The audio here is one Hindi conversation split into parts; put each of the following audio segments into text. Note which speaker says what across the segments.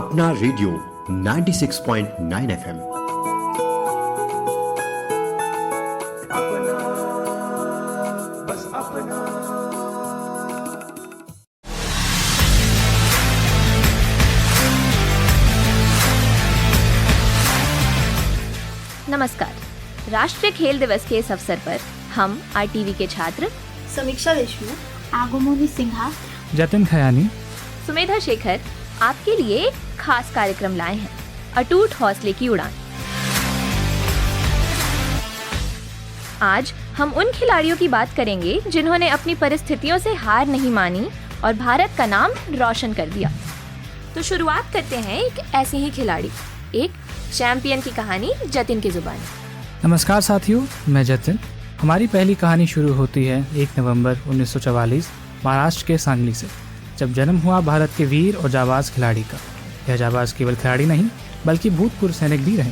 Speaker 1: अपना रेडियो 96.9 FM।
Speaker 2: नमस्कार। राष्ट्रीय खेल दिवस के इस अवसर पर हम आरटीवी के छात्र
Speaker 3: समीक्षा देशमुख, आगमोनी सिन्हा,
Speaker 4: जतिन खयानी,
Speaker 2: सुमेधा शेखर आपके लिए एक खास कार्यक्रम लाए हैं, अटूट हौसले की उड़ान। आज हम उन खिलाड़ियों की बात करेंगे जिन्होंने अपनी परिस्थितियों से हार नहीं मानी और भारत का नाम रोशन कर दिया। तो शुरुआत करते हैं एक ऐसे ही खिलाड़ी, एक चैंपियन की कहानी जतिन की जुबानी।
Speaker 4: नमस्कार साथियों, मैं जतिन। हमारी पहली कहानी शुरू होती है 1 नवंबर 1944 महाराष्ट्र के सांगली से, जब जन्म हुआ भारत के वीर और जाबाज खिलाड़ी का। यह जाबाज केवल खिलाड़ी नहीं बल्कि भूतपूर्व सैनिक भी रहे।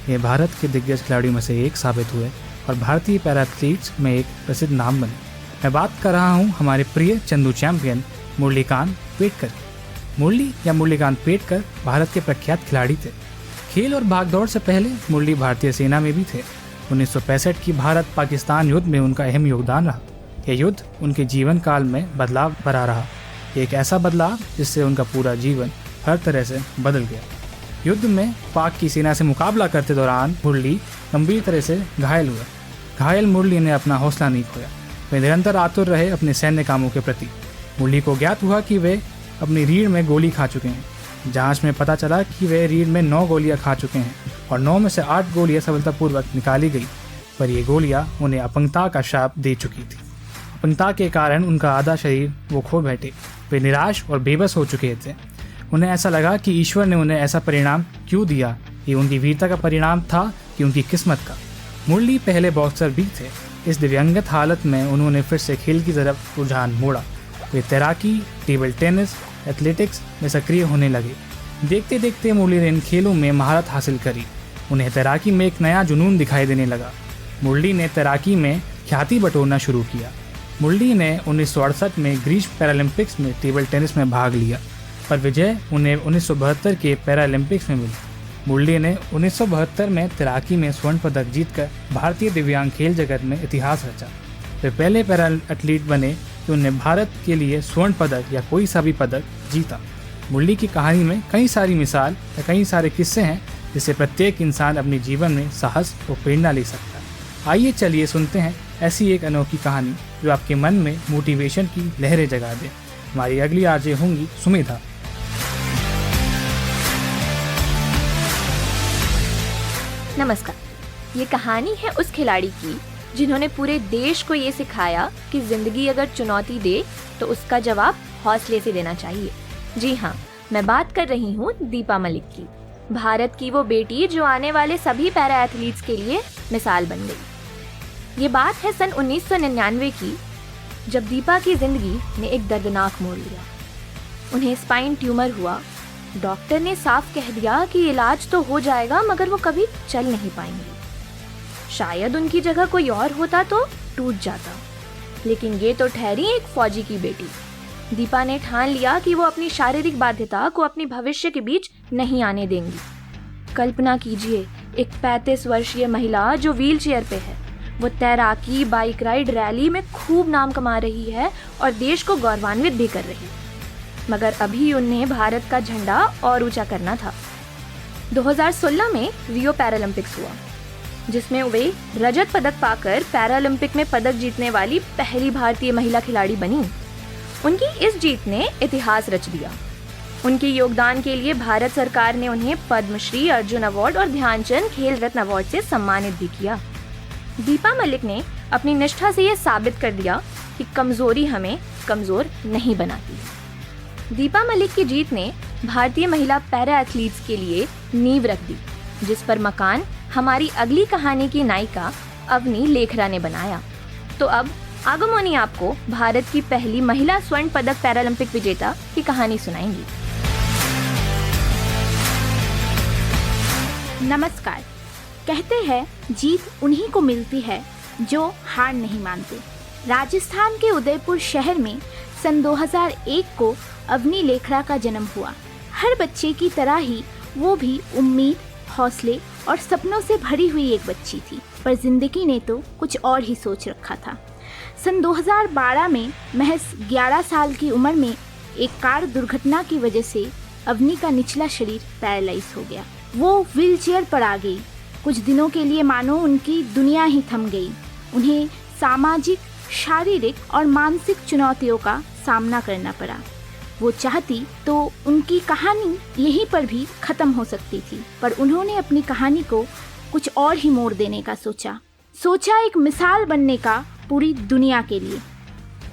Speaker 4: ये भारत के दिग्गज खिलाड़ियों में से एक साबित हुए और भारतीय पैरा एथलीट्स में एक प्रसिद्ध नाम बने। मैं बात कर रहा हूँ हमारे प्रिय चंदू चैंपियन मुरलीकांत पेटकर। मुरली या मुरलीकांत पेटकर भारत के प्रख्यात खिलाड़ी थे। खेल और भागदौड़ से पहले मुरली भारतीय सेना में भी थे। 1965 की भारत पाकिस्तान युद्ध में उनका अहम योगदान रहा। यह युद्ध उनके जीवन काल में बदलाव भरा रहा, एक ऐसा बदलाव जिससे उनका पूरा जीवन हर तरह से बदल गया। युद्ध में पाक की सेना से मुकाबला करते दौरान मुरली गंभीर तरह से घायल हुआ। घायल मुरली ने अपना हौसला नहीं खोया। वे निरंतर आतुर रहे अपने सैन्य कामों के प्रति। मुरली को ज्ञात हुआ कि वे अपनी रीढ़ में गोली खा चुके हैं। जांच में पता चला कि वे रीढ़ में 9 गोलियां खा चुके हैं और 9 में से 8 गोलियां सफलतापूर्वक निकाली गई, पर ये गोलियां उन्हें अपंगता का शाप दे चुकी थी। अपंगता के कारण उनका आधा शरीर वो खो बैठे। वे निराश और बेबस हो चुके थे। उन्हें ऐसा लगा कि ईश्वर ने उन्हें ऐसा परिणाम क्यों दिया। ये उनकी वीरता का परिणाम था कि उनकी किस्मत का। मुरली पहले बॉक्सर भी थे। इस दिव्यांगत हालत में उन्होंने फिर से खेल की तरफ रुझान मोड़ा। वे तैराकी, टेबल टेनिस, एथलेटिक्स में सक्रिय होने लगे। देखते देखते मुरली ने इन खेलों में महारत हासिल करी। उन्हें तैराकी में एक नया जुनून दिखाई देने लगा। मुरली ने तैराकी में ख्याति बटोरना शुरू किया। मुरली ने 1968 में ग्रीष्म पैरालंपिक्स में टेबल टेनिस में भाग लिया, पर विजय उन्हें 1972 के पैरालंपिक्स में मिली। मुरली ने 1972 में तैराकी में स्वर्ण पदक जीतकर भारतीय दिव्यांग खेल जगत में इतिहास रचा। वे पहले पैरा एथलीट बने कि उन्हें भारत के लिए स्वर्ण पदक या कोई सा भी पदक जीता। मुरली की कहानी में कई सारी मिसाल या कई सारे किस्से हैं जिससे प्रत्येक इंसान अपने जीवन में साहस और प्रेरणा ले सकता है। आइए चलिए सुनते हैं ऐसी एक अनोखी कहानी जो आपके मन में मोटिवेशन की लहरें जगा दे। हमारी अगली आरजे होंगी सुमेधा।
Speaker 2: नमस्कार। ये कहानी है उस खिलाड़ी की जिन्होंने पूरे देश को ये सिखाया कि जिंदगी अगर चुनौती दे तो उसका जवाब हौसले से देना चाहिए। जी हाँ, मैं बात कर रही हूँ दीपा मलिक की, भारत की वो बेटी जो आने वाले सभी पैरा एथलीट्स के लिए मिसाल बन गई। ये बात है सन 1999 की, जब दीपा की जिंदगी ने एक दर्दनाक मोड़ लिया। उन्हें स्पाइन ट्यूमर हुआ। डॉक्टर ने साफ कह दिया कि इलाज तो हो जाएगा मगर वो कभी चल नहीं पाएंगी। शायद उनकी जगह कोई और होता तो टूट जाता, लेकिन ये तो ठहरी एक फौजी की बेटी। दीपा ने ठान लिया कि वो अपनी शारीरिक बाध्यता को अपने भविष्य के बीच नहीं आने देंगी। कल्पना कीजिए, एक 35 वर्षीय महिला जो व्हीलचेयर पे है, वो तैराकी, बाइक राइड, रैली में खूब नाम कमा रही है और देश को गौरवान्वित भी कर रही है। मगर अभी उन्हें भारत का झंडा और ऊंचा करना था। 2016 में रियो पैरालंपिक्स हुआ, जिसमें वे रजत पदक पाकर पैरालंपिक में पदक जीतने वाली पहली भारतीय महिला खिलाड़ी बनी। उनकी इस जीत ने इतिहास रच दिया। उनके योगदान के लिए भारत सरकार ने उन्हें पद्मश्री, अर्जुन अवार्ड और ध्यानचंद खेल रत्न अवार्ड से सम्मानित भी किया। दीपा मलिक ने अपनी निष्ठा से यह साबित कर दिया कि कमजोरी हमें कमजोर नहीं बनाती। दीपा मलिक की जीत ने भारतीय महिला पैरा एथलीट्स के लिए नींव रख दी, जिस पर मकान हमारी अगली कहानी की नायिका अवनी लेखरा ने बनाया। तो अब आगमोनी आपको भारत की पहली महिला स्वर्ण पदक पैरालंपिक विजेता की कहानी सुनाएंगी।
Speaker 3: नमस्कार। कहते हैं जीत उन्हीं को मिलती है जो हार नहीं मानते। राजस्थान के उदयपुर शहर में सन 2001 को अवनी लेखरा का जन्म हुआ। हर बच्चे की तरह ही वो भी उम्मीद, हौसले और सपनों से भरी हुई एक बच्ची थी, पर जिंदगी ने तो कुछ और ही सोच रखा था। सन 2012 में महज 11 साल की उम्र में एक कार दुर्घटना की वजह से अवनी का निचला शरीर पैरालाइज हो गया। वो व्हीलचेयर पर आ गई। कुछ दिनों के लिए मानो उनकी दुनिया ही थम गई। उन्हें सामाजिक, शारीरिक और मानसिक चुनौतियों का सामना करना पड़ा। वो चाहती तो उनकी कहानी यहीं पर भी खत्म हो सकती थी, पर उन्होंने अपनी कहानी को कुछ और ही मोड़ देने का सोचा एक मिसाल बनने का पूरी दुनिया के लिए।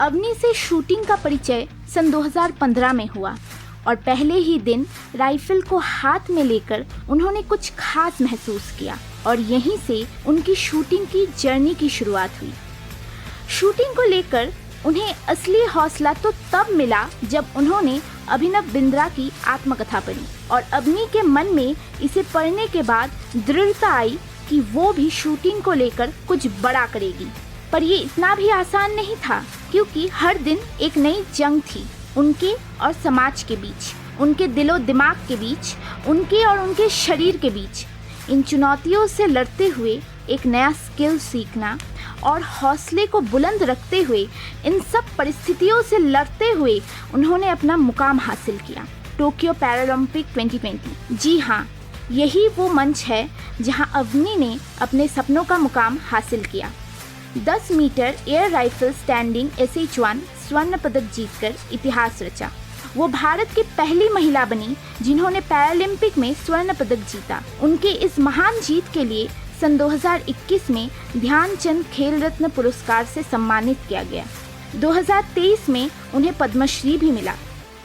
Speaker 3: अवनी से शूटिंग का परिचय सन 2015 में हुआ और पहले ही दिन राइफल को हाथ में लेकर उन्होंने कुछ खास महसूस किया और यहीं से उनकी शूटिंग की जर्नी की शुरुआत हुई। शूटिंग को लेकर उन्हें असली हौसला तो तब मिला जब उन्होंने अभिनव बिंद्रा की आत्मकथा पढ़ी और अवनी के मन में इसे पढ़ने के बाद दृढ़ता आई कि वो भी शूटिंग को लेकर कुछ बड़ा करेगी। पर ये इतना भी आसान नहीं था, क्योंकि हर दिन एक नई जंग थी, उनके और समाज के बीच, उनके दिलो दिमाग के बीच, उनके और उनके शरीर के बीच। इन चुनौतियों से लड़ते हुए एक नया स्किल सीखना और हौसले को बुलंद रखते हुए इन सब परिस्थितियों से लड़ते हुए उन्होंने अपना मुकाम हासिल किया, टोक्यो पैरालंपिक 2020। जी हाँ, यही वो मंच है जहां अवनी ने अपने सपनों का मुकाम हासिल किया। 10 metre air rifle standing SH-1 स्वर्ण पदक जीतकर इतिहास रचा। वो भारत की पहली महिला बनी जिन्होंने पैरालंपिक में स्वर्ण पदक जीता। उनके इस महान जीत के लिए सन 2021 में ध्यानचंद खेल रत्न पुरस्कार से सम्मानित किया गया। 2023 में उन्हें पद्मश्री भी मिला।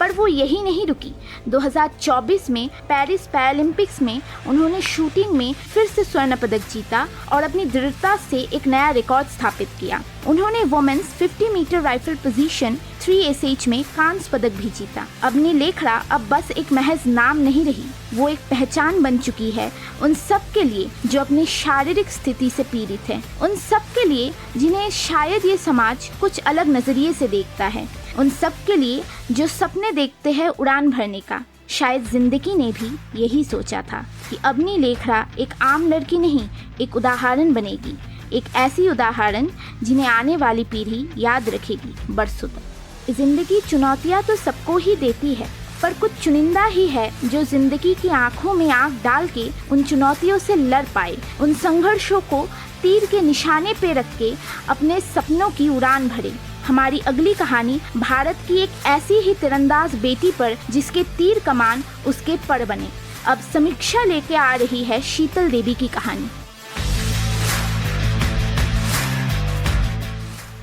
Speaker 3: पर वो यही नहीं रुकी। 2024 में पेरिस पैरालंपिक्स में उन्होंने शूटिंग में फिर से स्वर्ण पदक जीता और अपनी दृढ़ता से एक नया रिकॉर्ड स्थापित किया। उन्होंने women's 50 metre rifle position 3SH में कांस्य पदक भी जीता। अवनी लेखरा अब बस एक महज नाम नहीं रही, वो एक पहचान बन चुकी है उन सब के लिए जो अपनी शारीरिक स्थिति से पीड़ित हैं, उन सब के लिए जिन्हें शायद ये समाज कुछ अलग नजरिए से देखता है, उन सब के लिए जो सपने देखते हैं उड़ान भरने का। शायद जिंदगी ने भी यही सोचा था कि अवनी लेखरा एक आम लड़की नहीं, एक उदाहरण बनेगी, एक ऐसी उदाहरण जिन्हें आने वाली पीढ़ी याद रखेगी बरसों तक। जिंदगी चुनौतियां तो सबको ही देती है, पर कुछ चुनिंदा ही है जो जिंदगी की आंखों में आंख डाल के उन चुनौतियों से लड़ पाए, उन संघर्षों को तीर के निशाने पे रख के अपने सपनों की उड़ान भरे। हमारी अगली कहानी भारत की एक ऐसी ही तीरंदाज बेटी पर जिसके तीर कमान उसके पर बने। अब समीक्षा लेके आ रही है शीतल देवी की कहानी।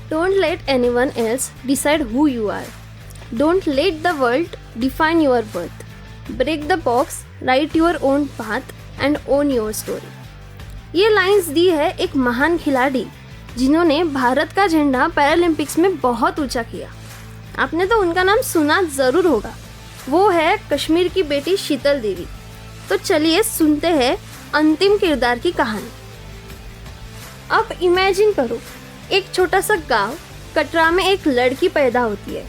Speaker 5: Don't let anyone else decide who you are. Don't let the world define your worth. Break the box, write your own path and own your story. ये लाइंस दी है एक महान खिलाड़ी जिन्होंने भारत का झंडा पैरालंपिक्स में बहुत ऊंचा किया। आपने तो उनका नाम सुना ज़रूर होगा। वो है कश्मीर की बेटी शीतल देवी। तो चलिए सुनते हैं अंतिम किरदार की कहानी। अब इमेजिन करो, एक छोटा सा गांव कटरा में एक लड़की पैदा होती है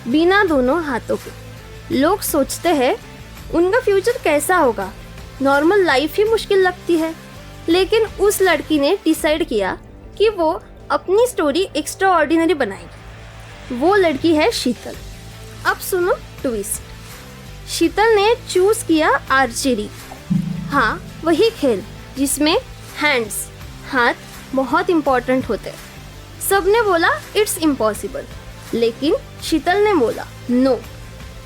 Speaker 5: बिना दोनों हाथों के। लोग सोचते हैं उनका फ्यूचर कैसा होगा, नॉर्मल लाइफ ही मुश्किल लगती है। लेकिन उस लड़की ने डिसाइड किया कि वो अपनी स्टोरी एक्स्ट्रा ऑर्डिनरी बनाएगी। वो लड़की है शीतल। अब सुनो ट्विस्ट। शीतल ने चूज किया आर्चरी। हाँ, वही खेल जिसमें हैंड्स, हाथ बहुत इम्पोर्टेंट होते हैं। सबने बोला इट्स इम्पॉसिबल, लेकिन शीतल ने बोला नो,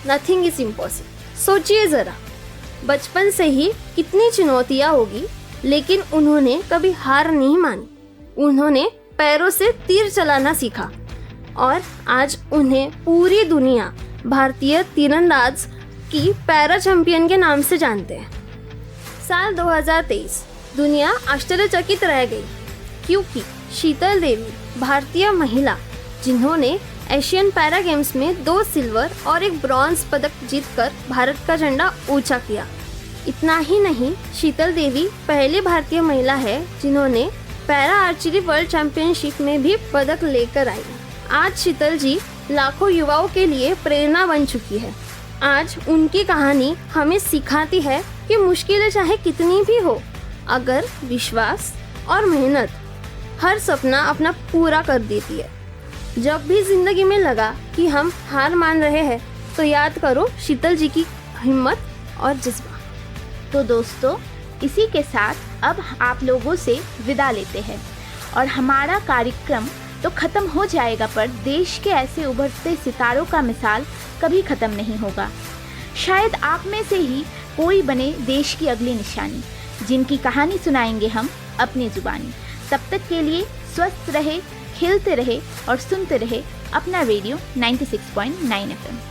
Speaker 5: नथिंग इज इम्पॉसिबल। सोचिए ज़रा, बचपन से ही कितनी चुनौतियाँ होगी, लेकिन उन्होंने कभी हार नहीं मानी। उन्होंने पैरों से तीर चलाना सीखा और आज उन्हें पूरी दुनिया भारतीय तीरंदाज की पैरा चैंपियन के नाम से जानते हैं। साल 2023 दुनिया आश्चर्यचकित रह गई, क्योंकि शीतल देवी भारतीय महिला जिन्होंने एशियन पैरा गेम्स में 2 सिल्वर और 1 ब्रॉन्ज पदक जीतकर भारत का झंडा ऊंचा किया। इतना ही नहीं, शीतल देवी पहली भारतीय महिला है जिन्होंने पैरा आर्चरी वर्ल्ड चैंपियनशिप में भी पदक लेकर आई। आज शीतल जी लाखों युवाओं के लिए प्रेरणा बन चुकी है। आज उनकी कहानी हमें सिखाती है कि मुश्किलें चाहे कितनी भी हो, अगर विश्वास और मेहनत हर सपना अपना पूरा कर देती है। जब भी जिंदगी में लगा कि हम हार मान रहे हैं तो याद करो शीतल जी की हिम्मत और जज्बा।
Speaker 3: तो दोस्तों, इसी के साथ अब आप लोगों से विदा लेते हैं और हमारा कार्यक्रम तो ख़त्म हो जाएगा, पर देश के ऐसे उभरते सितारों का मिसाल कभी ख़त्म नहीं होगा। शायद आप में से ही कोई बने देश की अगली निशानी, जिनकी कहानी सुनाएंगे हम अपनी ज़ुबानी। तब तक के लिए स्वस्थ रहे, खेलते रहे और सुनते रहे अपना रेडियो 96.9 FM।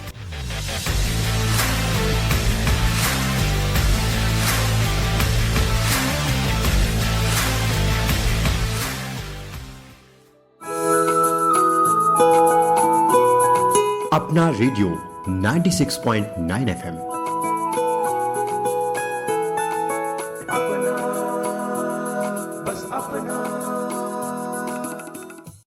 Speaker 1: अपना रेडियो 96.9 FM।
Speaker 6: अपना, बस अपना।